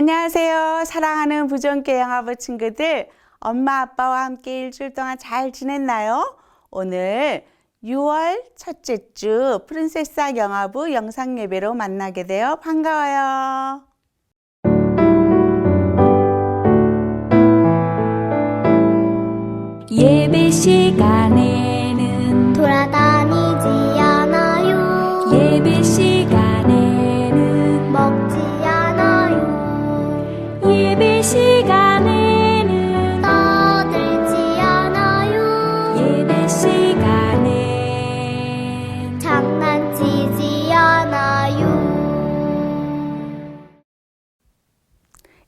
안녕하세요. 사랑하는 부정교회 영화부 친구들, 엄마 아빠와 함께 일주일 동안 잘 지냈나요? 오늘 6월 첫째 주 프린세스 영화부 영상 예배로 만나게 되어 반가워요. 예배 시간에는 돌아다니지 않아요. 예배 시간에는 먹지 않아요. 예배 시간에는 떠들지 않아요. 예배 시간엔 장난치지 않아요.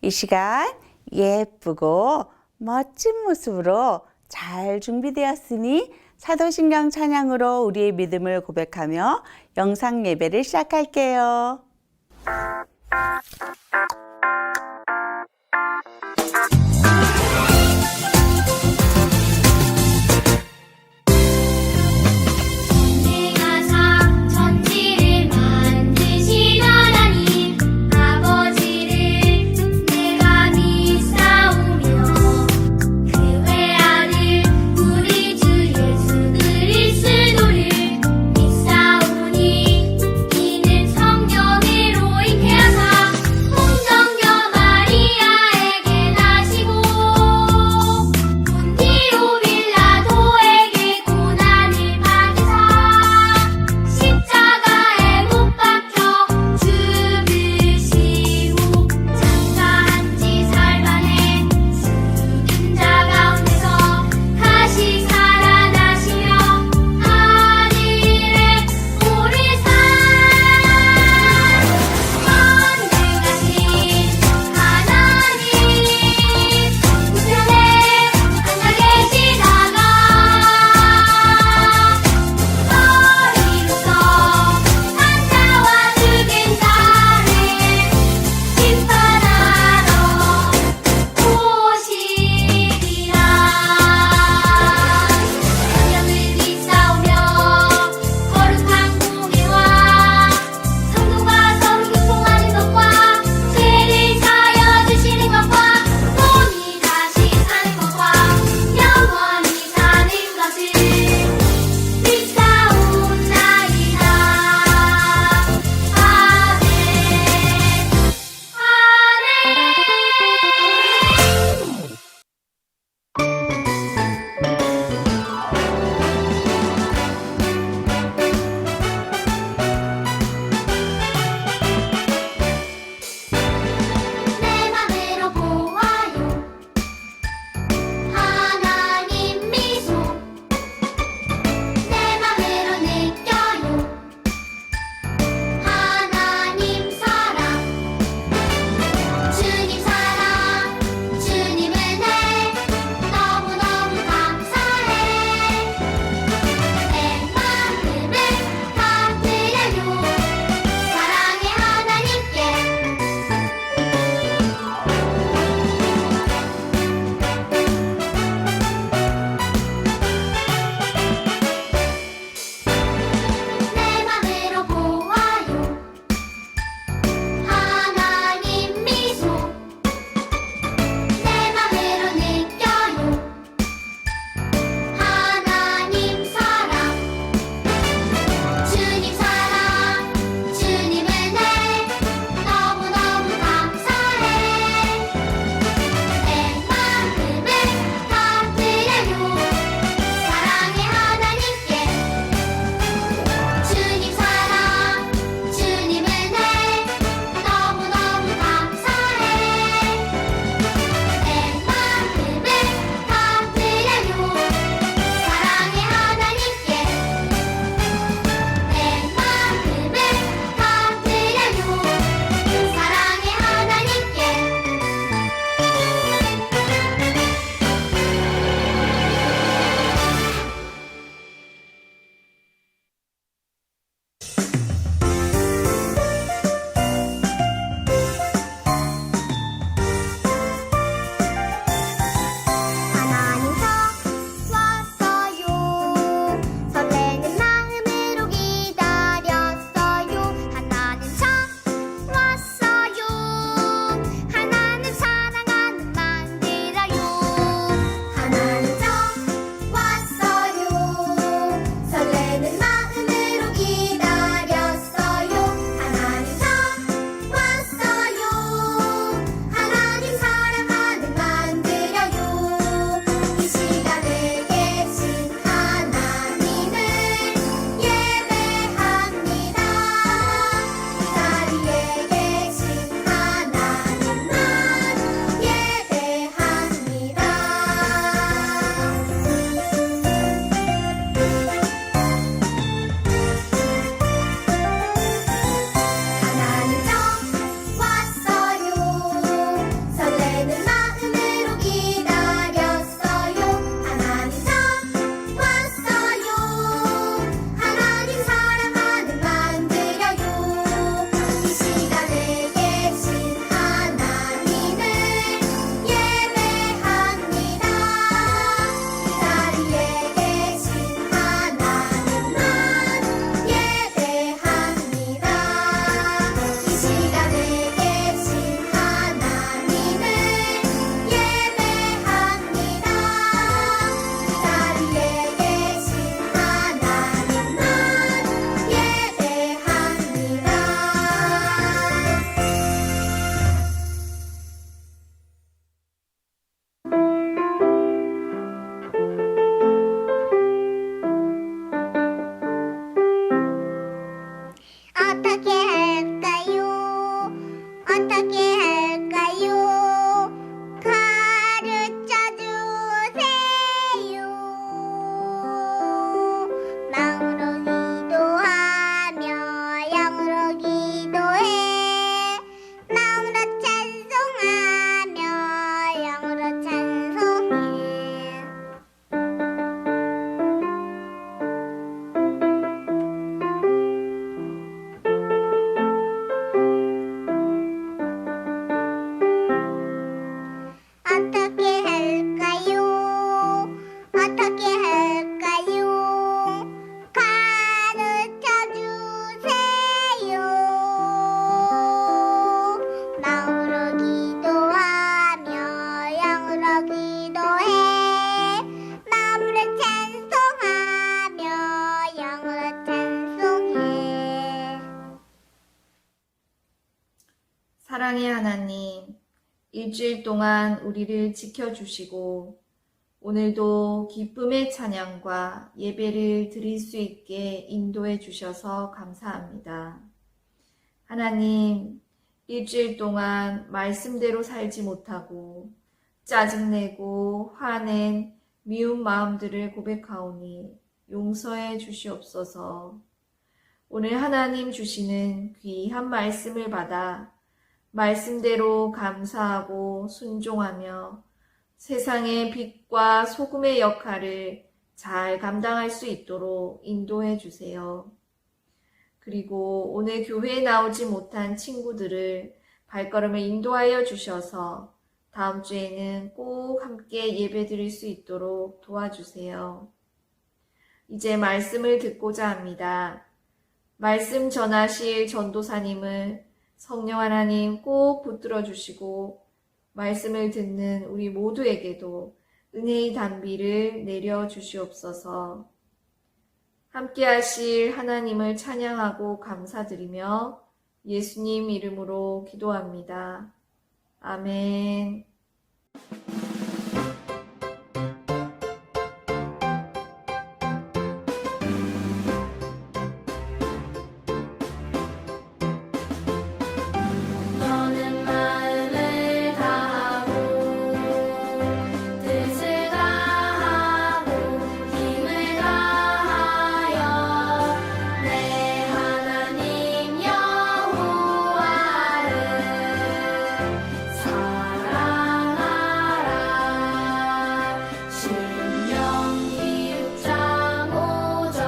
이 시간 예쁘고 멋진 모습으로 잘 준비되었으니 사도신경 찬양으로 우리의 믿음을 고백하며 영상 예배를 시작할게요. 내가 천지를 만드신 하나님 아버지를 내가 믿사오며 그 외아들 우리 주 예수 그리스도를 믿사오니 이는 성령으로 잉태하사 사랑의 하나님, 일주일 동안 우리를 지켜주시고 오늘도 기쁨의 찬양과 예배를 드릴 수 있게 인도해 주셔서 감사합니다. 하나님, 일주일 동안 말씀대로 살지 못하고 짜증내고 화낸 미운 마음들을 고백하오니 용서해 주시옵소서. 오늘 하나님 주시는 귀한 말씀을 받아 말씀대로 감사하고 순종하며 세상의 빛과 소금의 역할을 잘 감당할 수 있도록 인도해 주세요. 그리고 오늘 교회에 나오지 못한 친구들을 발걸음을 인도하여 주셔서 다음 주에는 꼭 함께 예배 드릴 수 있도록 도와주세요. 이제 말씀을 듣고자 합니다. 말씀 전하실 전도사님을 성령 하나님 꼭 붙들어 주시고 말씀을 듣는 우리 모두에게도 은혜의 단비를 내려 주시옵소서. 함께 하실 하나님을 찬양하고 감사드리며 예수님 이름으로 기도합니다. 아멘. 너는 마음을 다하고 뜻을 다하고 힘을 다하여 내 하나님 여호와를 사랑하라. 신명기 6장 5절.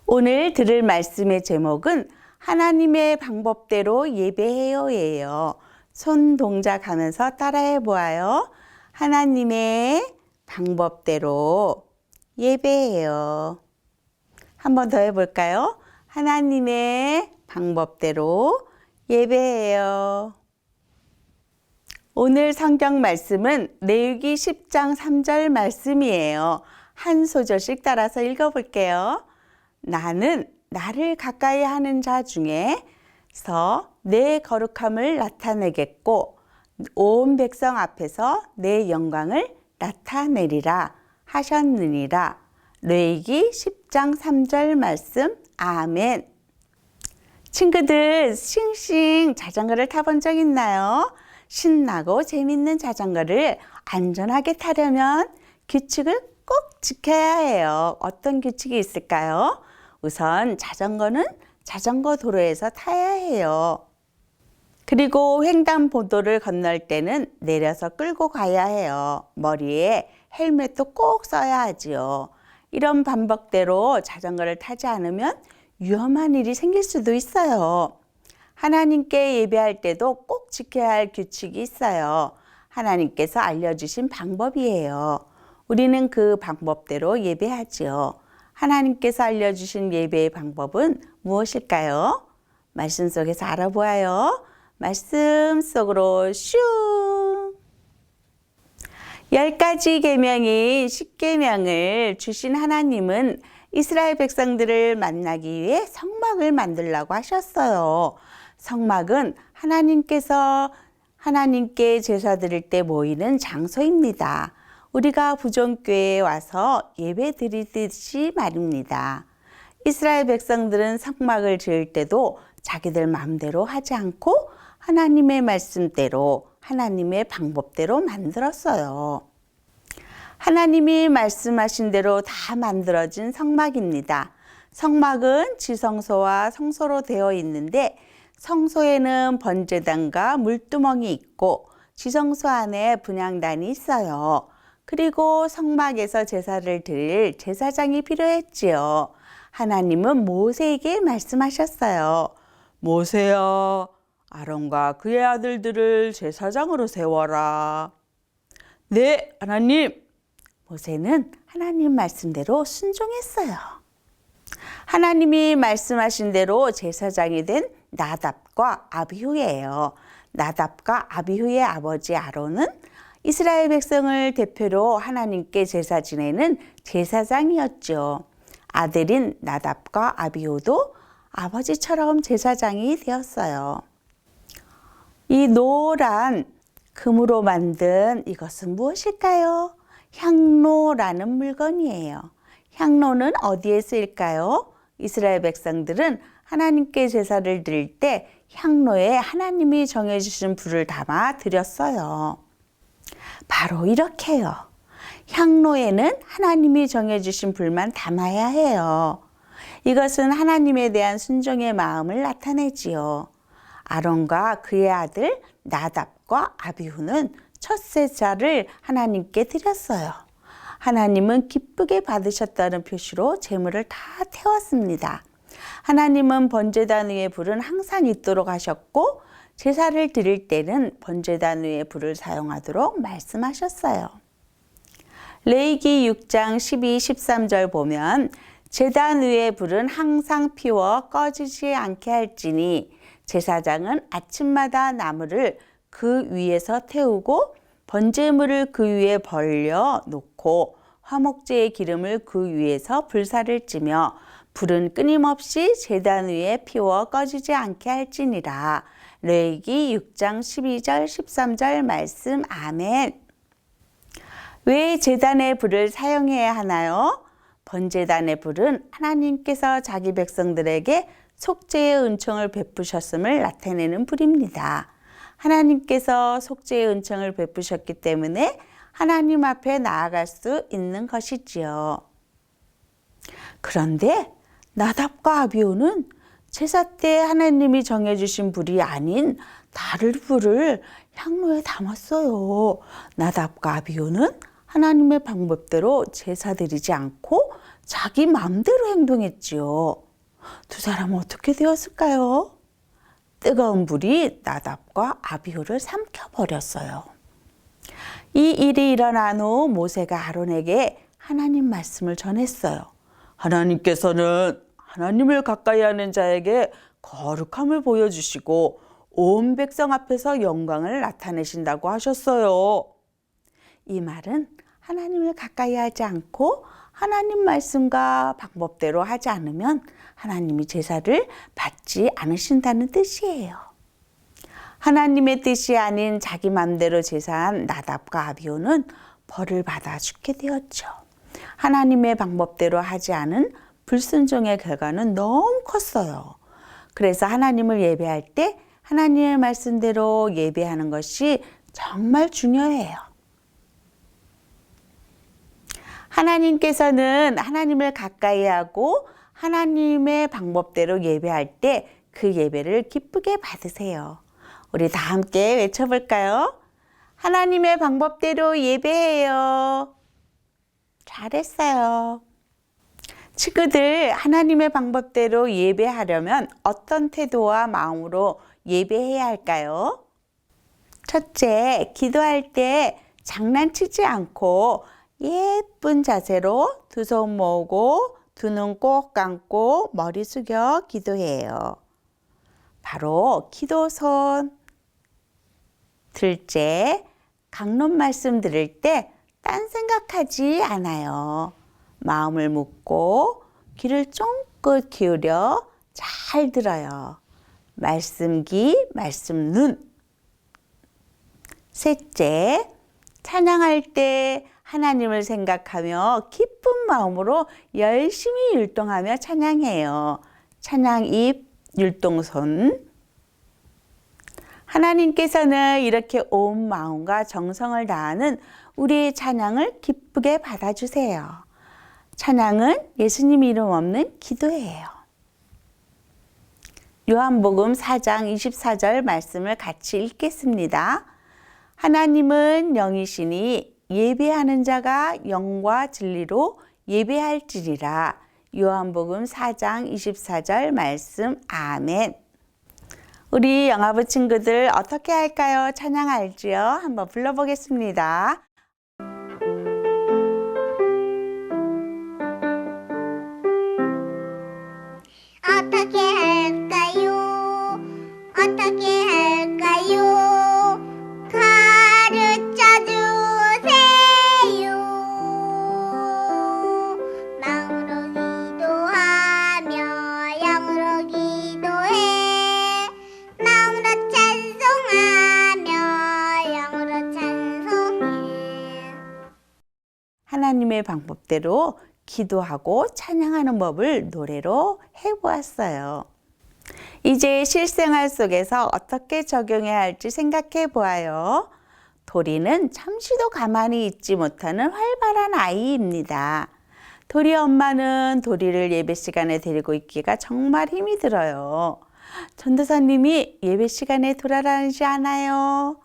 오늘 들을 말씀의 제목은 하나님의 방법대로 예배해요예요. 손 동작 하면서 따라해 보아요. 하나님의 방법대로 예배해요. 한 번 더 해볼까요? 하나님의 방법대로 예배해요. 오늘 성경 말씀은 레위기 10장 3절 말씀이에요. 한 소절씩 따라서 읽어볼게요. 나는 나를 가까이 하는 자 중에서 내 거룩함을 나타내겠고 온 백성 앞에서 내 영광을 나타내리라 하셨느니라. 레위기 10장 3절 말씀. 아멘. 친구들, 싱싱 자전거를 타본 적 있나요? 신나고 재밌는 자전거를 안전하게 타려면 규칙을 꼭 지켜야 해요. 어떤 규칙이 있을까요? 우선 자전거는 자전거 도로에서 타야 해요. 그리고 횡단보도를 건널 때는 내려서 끌고 가야 해요. 머리에 헬멧도 꼭 써야 하지요. 이런 방법대로 자전거를 타지 않으면 위험한 일이 생길 수도 있어요. 하나님께 예배할 때도 꼭 지켜야 할 규칙이 있어요. 하나님께서 알려주신 방법이에요. 우리는 그 방법대로 예배하지요. 하나님께서 알려주신 예배의 방법은 무엇일까요? 말씀 속에서 알아보아요. 말씀 속으로 슝! 10가지 계명인 10계명을 주신 하나님은 이스라엘 백성들을 만나기 위해 성막을 만들라고 하셨어요. 성막은 하나님께서 하나님께 제사 드릴 때 모이는 장소입니다. 우리가 부정교회에 와서 예배 드리듯이 말입니다. 이스라엘 백성들은 성막을 지을 때도 자기들 마음대로 하지 않고 하나님의 말씀대로, 하나님의 방법대로 만들었어요. 하나님이 말씀하신 대로 다 만들어진 성막입니다. 성막은 지성소와 성소로 되어 있는데 성소에는 번제단과 물두멍이 있고 지성소 안에 분향단이 있어요. 그리고 성막에서 제사를 드릴 제사장이 필요했지요. 하나님은 모세에게 말씀하셨어요. 모세야, 아론과 그의 아들들을 제사장으로 세워라. 네, 하나님. 모세는 하나님 말씀대로 순종했어요. 하나님이 말씀하신 대로 제사장이 된 나답과 아비후예요. 나답과 아비후의 아버지 아론은 이스라엘 백성을 대표로 하나님께 제사 지내는 제사장이었죠. 아들인 나답과 아비후도 아버지처럼 제사장이 되었어요. 이 노란 금으로 만든 이것은 무엇일까요? 향로라는 물건이에요. 향로는 어디에 쓰일까요? 이스라엘 백성들은 하나님께 제사를 드릴 때 향로에 하나님이 정해주신 불을 담아 드렸어요. 바로 이렇게요. 향로에는 하나님이 정해주신 불만 담아야 해요. 이것은 하나님에 대한 순종의 마음을 나타내지요. 아론과 그의 아들 나답과 아비후는 첫 제사를 하나님께 드렸어요. 하나님은 기쁘게 받으셨다는 표시로 제물을 다 태웠습니다. 하나님은 번제단 위의 불은 항상 있도록 하셨고 제사를 드릴 때는 번제단 위의 불을 사용하도록 말씀하셨어요. 레위기 6장 12, 13절 보면 제단 위의 불은 항상 피워 꺼지지 않게 할지니 제사장은 아침마다 나무를 그 위에서 태우고 번제물을 그 위에 벌려 놓고 화목제의 기름을 그 위에서 불사를 찌며 불은 끊임없이 제단 위에 피워 꺼지지 않게 할지니라. 레위기 6장 12절 13절 말씀. 아멘. 왜 제단의 불을 사용해야 하나요? 번제단의 불은 하나님께서 자기 백성들에게 속죄의 은총을 베푸셨음을 나타내는 불입니다. 하나님께서 속죄의 은총을 베푸셨기 때문에 하나님 앞에 나아갈 수 있는 것이지요. 그런데 나답과 아비후는 제사 때 하나님이 정해주신 불이 아닌 다른 불을 향로에 담았어요. 나답과 아비후는 하나님의 방법대로 제사 드리지 않고 자기 마음대로 행동했지요. 두 사람은 어떻게 되었을까요? 뜨거운 불이 나답과 아비후를 삼켜버렸어요. 이 일이 일어난 후 모세가 아론에게 하나님 말씀을 전했어요. 하나님께서는 하나님을 가까이 하는 자에게 거룩함을 보여주시고 온 백성 앞에서 영광을 나타내신다고 하셨어요. 이 말은 하나님을 가까이 하지 않고 하나님 말씀과 방법대로 하지 않으면 하나님이 제사를 받지 않으신다는 뜻이에요. 하나님의 뜻이 아닌 자기 맘대로 제사한 나답과 아비후는 벌을 받아 죽게 되었죠. 하나님의 방법대로 하지 않은 불순종의 결과는 너무 컸어요. 그래서 하나님을 예배할 때 하나님의 말씀대로 예배하는 것이 정말 중요해요. 하나님께서는 하나님을 가까이 하고 하나님의 방법대로 예배할 때 그 예배를 기쁘게 받으세요. 우리 다 함께 외쳐볼까요? 하나님의 방법대로 예배해요. 잘했어요. 친구들, 하나님의 방법대로 예배하려면 어떤 태도와 마음으로 예배해야 할까요? 첫째, 기도할 때 장난치지 않고 예쁜 자세로 두 손 모으고 두 눈 꼭 감고 머리 숙여 기도해요. 바로 기도손. 둘째, 강론 말씀 들을 때 딴 생각하지 않아요. 마음을 묵고 귀를 쫑긋 기울여 잘 들어요. 말씀 귀, 말씀 눈. 셋째, 찬양할 때 하나님을 생각하며 기쁜 마음으로 열심히 율동하며 찬양해요. 찬양 입, 율동손. 하나님께서는 이렇게 온 마음과 정성을 다하는 우리의 찬양을 기쁘게 받아주세요. 찬양은 예수님 이름 없는 기도예요. 요한복음 4장 24절 말씀을 같이 읽겠습니다. 하나님은 영이시니 예배하는 자가 영과 진리로 예배할지니라. 요한복음 4장 24절 말씀. 아멘. 우리 영화부 친구들 어떻게 할까요? 찬양 알지요? 한번 불러보겠습니다. 어떻게 할까요? 어떻게 할까요? 가르쳐 주세요. 마음으로 기도하며 영으로 하나님의 방법대로 기도하고 찬양하는 법을 노래로 해보았어요. 이제 실생활 속에서 어떻게 적용해야 할지 생각해 보아요. 도리는 잠시도 가만히 있지 못하는 활발한 아이입니다. 도리 엄마는 도리를 예배 시간에 데리고 있기가 정말 힘이 들어요. 전도사님이 예배 시간에 돌아다니지 않아요?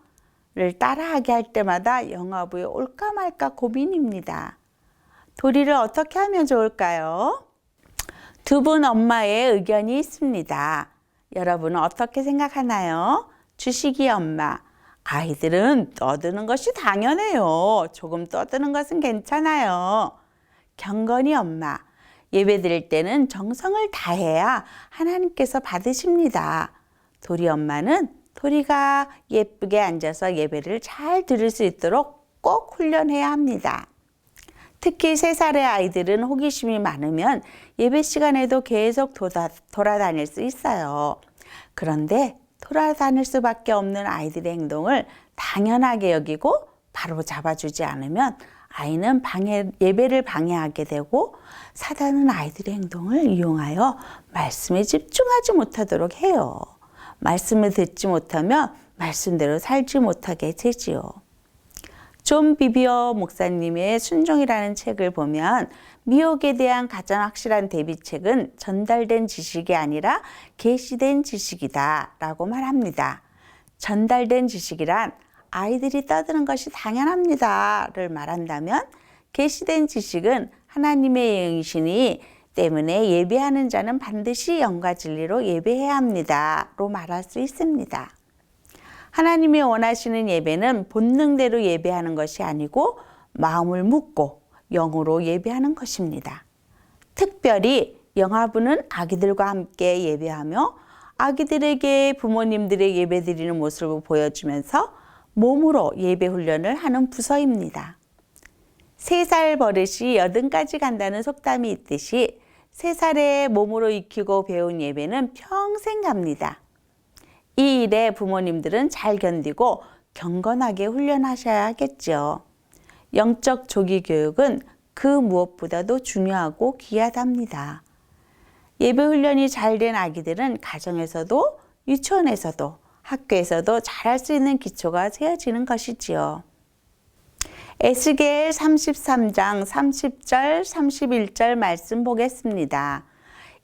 를 따라하게 할 때마다 영화부에 올까 말까 고민입니다. 도리를 어떻게 하면 좋을까요? 두 분 엄마의 의견이 있습니다. 여러분은 어떻게 생각하나요? 주식이 엄마, 아이들은 떠드는 것이 당연해요. 조금 떠드는 것은 괜찮아요. 경건이 엄마, 예배 드릴 때는 정성을 다해야 하나님께서 받으십니다. 도리 엄마는 도리가 예쁘게 앉아서 예배를 잘 들을 수 있도록 꼭 훈련해야 합니다. 특히 3살의 아이들은 호기심이 많으면 예배 시간에도 계속 돌아다닐 수 있어요. 그런데 돌아다닐 수밖에 없는 아이들의 행동을 당연하게 여기고 바로 잡아주지 않으면 아이는 예배를 방해하게 되고 사단은 아이들의 행동을 이용하여 말씀에 집중하지 못하도록 해요. 말씀을 듣지 못하면 말씀대로 살지 못하게 되지요. 존 비비어 목사님의 순종이라는 책을 보면 미혹에 대한 가장 확실한 대비책은 전달된 지식이 아니라 계시된 지식이다 라고 말합니다. 전달된 지식이란 아이들이 떠드는 것이 당연합니다를 말한다면 계시된 지식은 하나님의 영이시니 때문에 예배하는 자는 반드시 영과 진리로 예배해야 합니다로 말할 수 있습니다. 하나님이 원하시는 예배는 본능대로 예배하는 것이 아니고 마음을 묻고 영으로 예배하는 것입니다. 특별히 영화부는 아기들과 함께 예배하며 아기들에게 부모님들의 예배드리는 모습을 보여주면서 몸으로 예배 훈련을 하는 부서입니다. 3살 버릇이 80까지 간다는 속담이 있듯이 3살에 몸으로 익히고 배운 예배는 평생 갑니다. 이 일에 부모님들은 잘 견디고 경건하게 훈련하셔야 하겠죠. 영적 조기 교육은 그 무엇보다도 중요하고 귀하답니다. 예배 훈련이 잘 된 아기들은 가정에서도 유치원에서도 학교에서도 잘할 수 있는 기초가 세워지는 것이지요. 에스겔 33장 30절 31절 말씀 보겠습니다.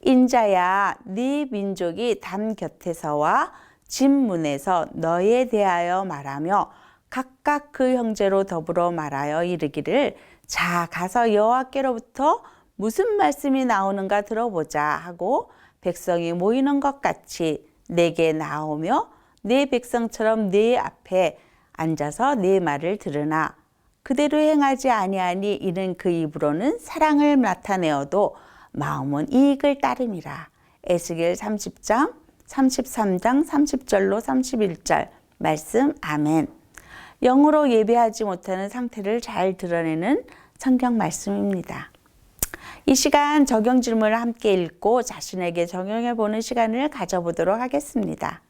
인자야 네 민족이 담 곁에서와 집 문에서 너에 대하여 말하며 각각 그 형제로 더불어 말하여 이르기를 자 가서 여호와께로부터 무슨 말씀이 나오는가 들어보자 하고 백성이 모이는 것 같이 내게 나오며 네 백성처럼 네 앞에 앉아서 네 말을 들으나 그대로 행하지 아니하니 이는 그 입으로는 사랑을 나타내어도 마음은 이익을 따름이라. 에스겔 30장 33장 30절로 31절 말씀 아멘. 영으로 예배하지 못하는 상태를 잘 드러내는 성경 말씀입니다. 이 시간 적용 질문을 함께 읽고 자신에게 적용해 보는 시간을 가져보도록 하겠습니다.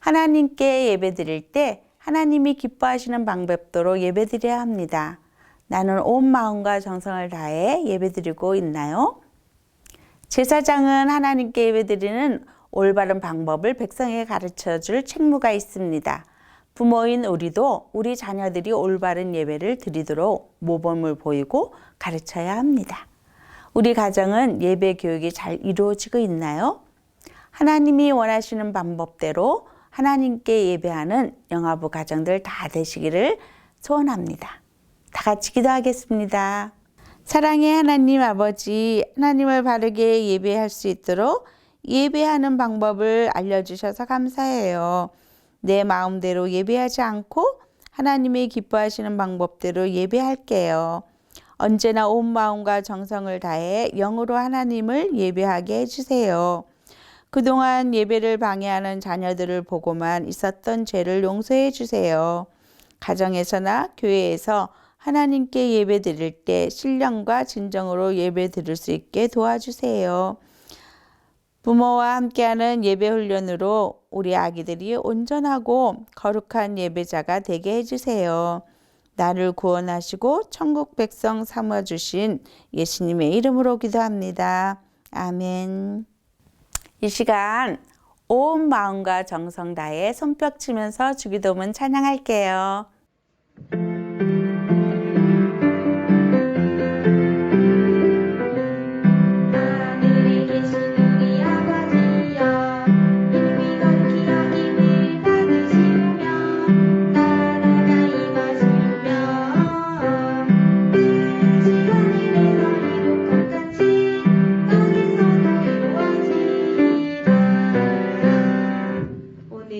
하나님께 예배드릴 때 하나님이 기뻐하시는 방법대로 예배드려야 합니다. 나는 온 마음과 정성을 다해 예배드리고 있나요? 제사장은 하나님께 예배드리는 올바른 방법을 백성에게 가르쳐줄 책무가 있습니다. 부모인 우리도 우리 자녀들이 올바른 예배를 드리도록 모범을 보이고 가르쳐야 합니다. 우리 가정은 예배 교육이 잘 이루어지고 있나요? 하나님이 원하시는 방법대로 하나님께 예배하는 영화부 가정들 다 되시기를 소원합니다. 다 같이 기도하겠습니다. 사랑의 하나님 아버지, 하나님을 바르게 예배할 수 있도록 예배하는 방법을 알려주셔서 감사해요. 내 마음대로 예배하지 않고 하나님이 기뻐하시는 방법대로 예배할게요. 언제나 온 마음과 정성을 다해 영으로 하나님을 예배하게 해주세요. 그동안 예배를 방해하는 자녀들을 보고만 있었던 죄를 용서해 주세요. 가정에서나 교회에서 하나님께 예배 드릴 때 신령과 진정으로 예배 드릴 수 있게 도와주세요. 부모와 함께하는 예배 훈련으로 우리 아기들이 온전하고 거룩한 예배자가 되게 해주세요. 나를 구원하시고 천국 백성 삼아주신 예수님의 이름으로 기도합니다. 아멘. 이 시간 온 마음과 정성 다해 손뼉 치면서 주기도문 찬양할게요. 하늘에 계신 우리 아버지여 이름이 거룩히 여김을 받으시오며 나라가 임하시오며 뜻이 하늘에서 이룬 것 같이 땅에서도 이루어지리라. 오늘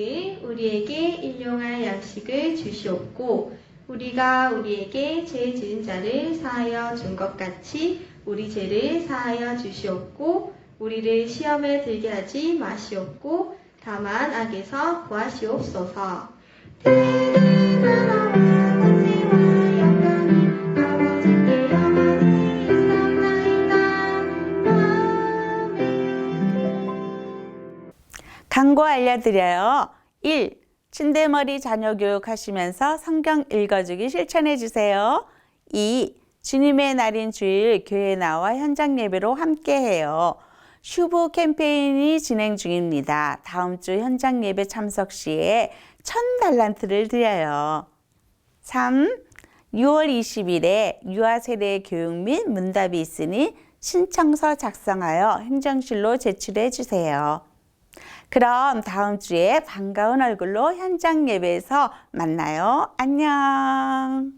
우리에게 일용할 양식을 주시옵고 우리가 우리에게 죄 지은 자를 사하여 준 것 같이 우리 죄를 사하여 주시옵고 우리를 시험에 들게 하지 마시옵고 다만 악에서 구하시옵소서.天나라와 권세와 영광이 아버지께 영원히 있사옵나이다. 아멘. 강고 알려드려요. 1. 침대머리 자녀 교육하시면서 성경 읽어주기 실천해 주세요. 2. 주님의 날인 주일 교회 나와 현장 예배로 함께해요. 슈브 캠페인이 진행 중입니다. 다음 주 현장 예배 참석 시에 1000달란트를 드려요. 3. 6월 20일에 유아 세대 교육 및 문답이 있으니 신청서 작성하여 행정실로 제출해 주세요. 그럼 다음 주에 반가운 얼굴로 현장 예배에서 만나요. 안녕.